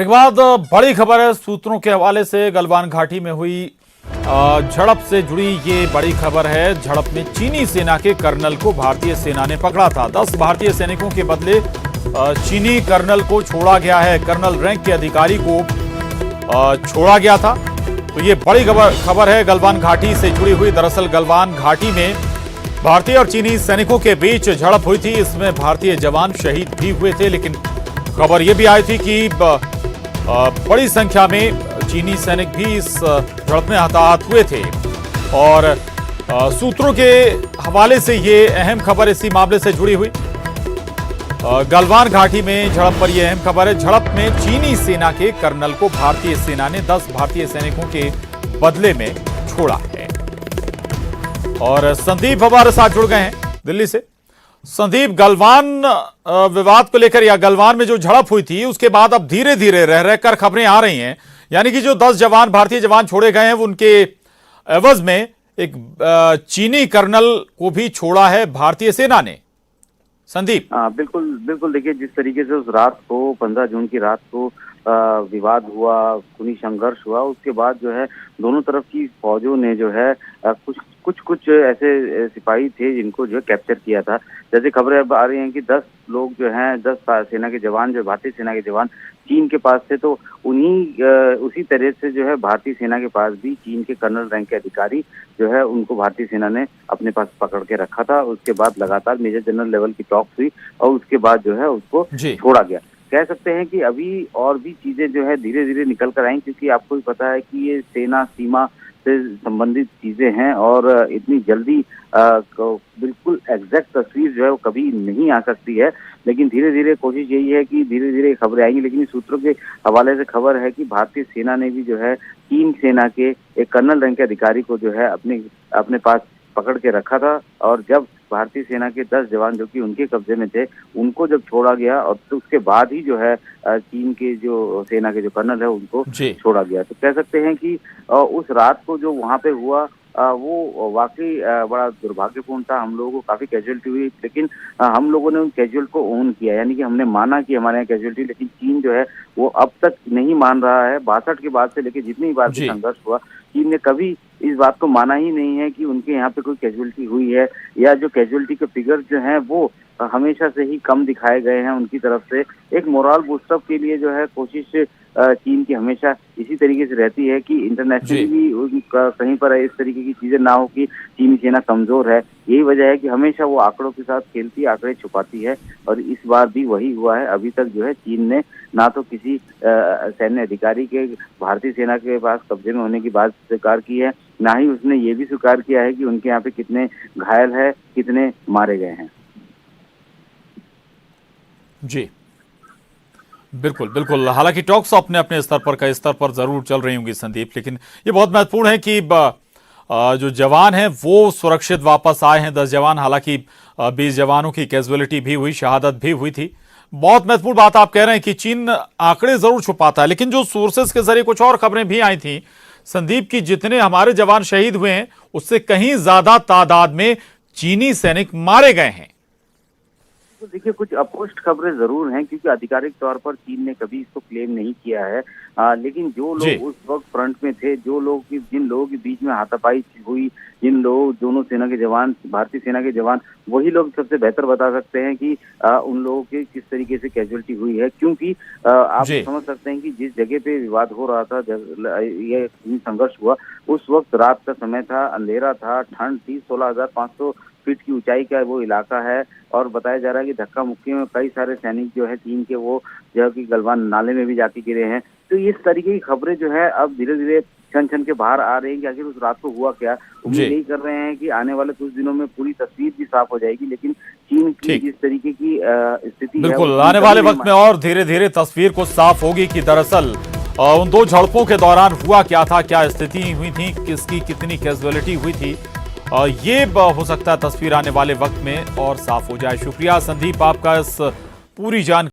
Break बाद बड़ी खबर है सूत्रों के हवाले से। गलवान घाटी में हुई झड़प से जुड़ी ये बड़ी खबर है। झड़प में चीनी सेना के कर्नल को भारतीय सेना ने पकड़ा था। 10 भारतीय सैनिकों के बदले चीनी कर्नल को छोड़ा गया है। कर्नल रैंक के अधिकारी को छोड़ा गया था। तो ये बड़ी खबर है गलवान घाटी से जुड़ी हुई। दरअसल गलवान घाटी में भारतीय और चीनी सैनिकों के बीच झड़प हुई थी। इसमें भारतीय जवान शहीद भी हुए थे, लेकिन खबर यह भी आई थी कि बड़ी संख्या में चीनी सैनिक भी इस झड़प में हताहत हुए थे। और सूत्रों के हवाले से ये अहम खबर इसी मामले से जुड़ी हुई। गलवान घाटी में झड़प पर यह अहम खबर है। झड़प में चीनी सेना के कर्नल को भारतीय सेना ने 10 भारतीय सैनिकों के बदले में छोड़ा है। और संदीप हमारे साथ जुड़ गए हैं दिल्ली से। संदीप, गलवान विवाद को लेकर या गलवान में जो झड़प हुई थी उसके बाद अब धीरे धीरे रह रहकर खबरें आ रही हैं, यानी कि जो 10 जवान भारतीय जवान छोड़े गए हैं उनके एवज में एक चीनी कर्नल को भी छोड़ा है भारतीय सेना ने। संदीप। बिल्कुल बिल्कुल। देखिए, जिस तरीके से उस रात को 15 जून की रात को विवाद हुआ, खूनी संघर्ष हुआ, उसके बाद जो है दोनों तरफ की फौजों ने जो है कुछ ऐसे सिपाही थे जिनको जो है कैप्चर किया था। जैसे खबरें अब आ रही हैं कि 10 लोग जो हैं, 10 सेना के जवान, जो भारतीय सेना के जवान चीन के पास थे, तो उसी तरह से जो है भारतीय सेना के पास भी चीन के कर्नल रैंक के अधिकारी जो है उनको भारतीय सेना ने अपने पास पकड़ के रखा था। उसके बाद लगातार मेजर जनरल लेवल की टॉक्स हुई और उसके बाद जो है उसको छोड़ा गया। कह सकते हैं कि अभी और भी चीजें जो है धीरे धीरे निकल कर आई, क्योंकि आपको भी पता है कि ये सेना सीमा से संबंधित चीजें हैं और इतनी जल्दी बिल्कुल एग्जैक्ट तस्वीर जो है वो कभी नहीं आ सकती है। लेकिन धीरे धीरे कोशिश यही है कि धीरे धीरे खबरें आएंगी। लेकिन सूत्रों के हवाले से खबर है कि भारतीय सेना ने भी जो है चीन सेना के एक कर्नल रैंक के अधिकारी को जो है अपने पास पकड़ के रखा था। और जब भारतीय सेना के 10 जवान जो कि उनके कब्जे में थे, उनको जब छोड़ा गया और तो उसके बाद ही जो है चीन के जो सेना के जो कर्नल है उनको छोड़ा गया। तो कह सकते हैं कि उस रात को जो वहां पे हुआ वो वाकई बड़ा दुर्भाग्यपूर्ण था। हम लोगों को काफी कैजुअलिटी हुई, लेकिन हम लोगों ने उन कैजुअल को ओन किया, यानी कि हमने माना कि हमारे यहाँ कैजुअलिटी, लेकिन चीन जो है वो अब तक नहीं मान रहा है। 62 के बाद से लेकर जितनी बार भी संघर्ष हुआ, चीन ने कभी इस बात को माना ही नहीं है कि उनके यहाँ पे कोई कैजुअलिटी हुई है, या जो कैजुअलिटी के फिगर जो हैं वो हमेशा से ही कम दिखाए गए हैं उनकी तरफ से। एक मोरल बूस्टअप के लिए जो है कोशिश चीन की हमेशा इसी तरीके से रहती है कि इंटरनेशनली भी कहीं पर इस तरीके की चीजें ना हो कि चीनी सेना कमजोर है। यही वजह है कि हमेशा वो आंकड़ों के साथ खेलती, आंकड़े छुपाती है, और इस बार भी वही हुआ है। अभी तक जो है चीन ने ना तो किसी सैन्य अधिकारी के भारतीय सेना के पास कब्जे में होने की बात स्वीकार की है, ना ही उसने ये भी स्वीकार किया है कि उनके यहाँ पे कितने घायल है, कितने मारे गए हैं। जी बिल्कुल बिल्कुल। हालांकि टॉक्स अपने अपने स्तर पर कई स्तर पर जरूर चल रही होंगी संदीप, लेकिन ये बहुत महत्वपूर्ण है कि जो जवान हैं वो सुरक्षित वापस आए हैं। 10 जवान, हालांकि 20 जवानों की कैजुअलिटी भी हुई, शहादत भी हुई थी। बहुत महत्वपूर्ण बात आप कह रहे हैं कि चीन आंकड़े जरूर छुपाता है, लेकिन जो सोर्सेस के जरिए कुछ और खबरें भी आई थी संदीप की जितने हमारे जवान शहीद हुए हैं उससे कहीं ज्यादा तादाद में चीनी सैनिक मारे गए हैं। तो देखिए, कुछ अपोस्ट खबरें जरूर हैं, क्योंकि आधिकारिक तौर पर चीन ने कभी इसको क्लेम नहीं किया है। लेकिन जो लोग उस वक्त फ्रंट में थे, जिन लोगों के बीच में हाथापाई हुई, जिन लोग दोनों सेना के जवान, भारतीय सेना के जवान, वही लोग सबसे बेहतर बता सकते हैं कि उन लोगों की किस तरीके से कैजुअलिटी हुई है। क्योंकि आप समझ सकते हैं कि जिस जगह पे विवाद हो रहा था, ये संघर्ष हुआ, उस वक्त रात का समय था, अंधेरा था, ठंड थी, 16,500 फीट की ऊंचाई का वो इलाका है, और बताया जा रहा है कि धक्का मुक्की में कई सारे सैनिक जो है चीन के वो जो कि गलवान नाले में भी जाके गिरे हैं। तो इस तरीके की खबरें जो है अब धीरे धीरे छन छन के बाहर आ रही हैं कि आखिर उस रात को हुआ क्या। उम्मीद यही कर रहे हैं कि आने वाले कुछ दिनों में पूरी तस्वीर भी साफ हो जाएगी, लेकिन चीन की जिस तरीके की स्थिति बिल्कुल आने वाले वक्त में और धीरे धीरे तस्वीर को साफ होगी कि दरअसल उन 2 झड़पों के दौरान हुआ क्या था, क्या स्थिति हुई थी, किसकी कितनी कैजुअलिटी हुई थी। ये हो सकता है तस्वीर आने वाले वक्त में और साफ हो जाए। शुक्रिया संदीप आपका इस पूरी जानकारी।